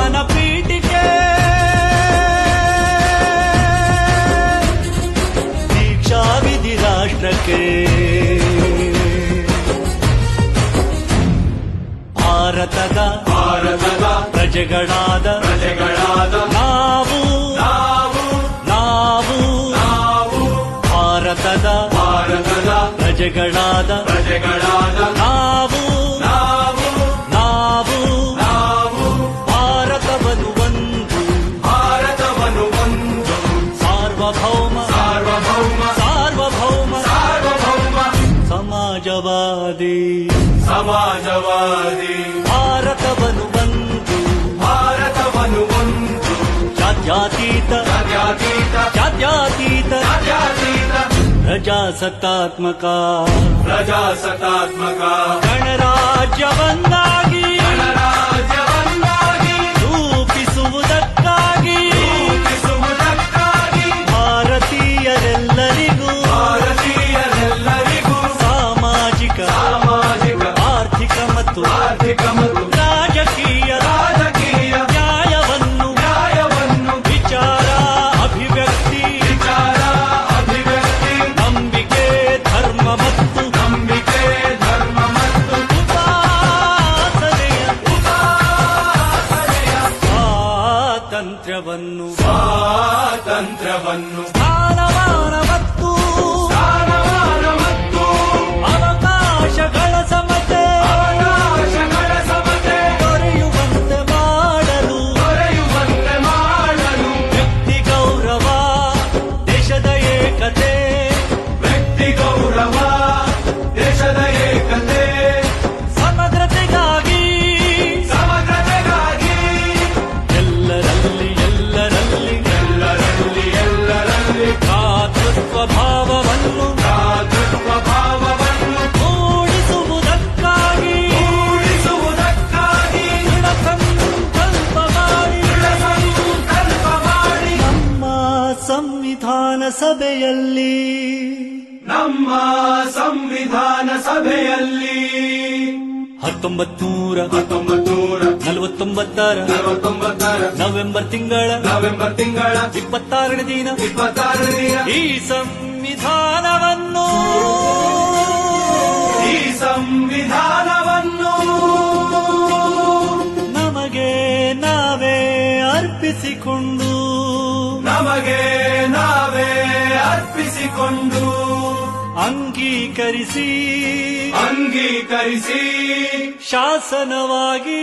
ಕಾನನ ಪೀಠಿಕೆ ದೀಕ್ಷಾ ವಿಧಿ ರಾಷ್ಟ್ರಕ್ಕೆ ಭಾರತದ ಪ್ರಜೆಗಳಾದ ನಾವು ಭಾರತದ ಪ್ರಜೆಗಳಾದ ನಾವು ಭಾರತವನ್ನು ಒಂದು ಸಾರ್ವಭೌಮ ಸಮಾಜವಾದಿ ಭಾರತವನ್ನು ಒಂದು ಜಾತ್ಯತೀತ ಪ್ರಜಾಸತ್ತಾತ್ಮಕ ಗಣರಾಜ್ಯವನ್ನಾಗಿ ರೂಪಿಸುವುದಕ್ಕಾಗಿ ಭಾರತೀಯರೆಲ್ಲರಿಗೂ ಸಾಮಾಜಿಕ ಆರ್ಥಿಕ ಮತ್ತು ರಾಜಕೀಯ ನ್ಯಾಯವನ್ನು ವಿಚಾರ ಅಭಿವ್ಯಕ್ತಿ ನಂಬಿಕೆ ಧರ್ಮ ಮತ್ತು ಸ್ವಾತಂತ್ರ್ಯವನ್ನು ಸ್ಥಾನಮಾನ ಮತ್ತು ಅವಕಾಶಗಳ ಸಮತೆ ದೊರೆಯುವಂತೆ ಮಾಡಲು ವ್ಯಕ್ತಿ ಗೌರವ ದೇಶದ ಏಕತೆ ಸಮಗ್ರತೆಗಾಗಿ ಎಲ್ಲರಲ್ಲಿ ಭ್ರಾತೃತ್ವ ಭಾವವನ್ನು ಮೂಡಿಸುವುದಕ್ಕಾಗಿ ದೃಢ ಸಂಕಲ್ಪ ಮಾಡಿ ನಮ್ಮ ಸಂವಿಧಾನ ಸಭೆಯಲ್ಲಿ 1949 ನವೆಂಬರ್ ತಿಂಗಳ 26ನೇ ದಿನ ಈ ಸಂವಿಧಾನವನ್ನು ನಮಗೆ ನಾವೇ ಅರ್ಪಿಸಿಕೊಂಡು ಅಂಗೀಕರಿಸಿ ಶಾಸನವಾಗಿ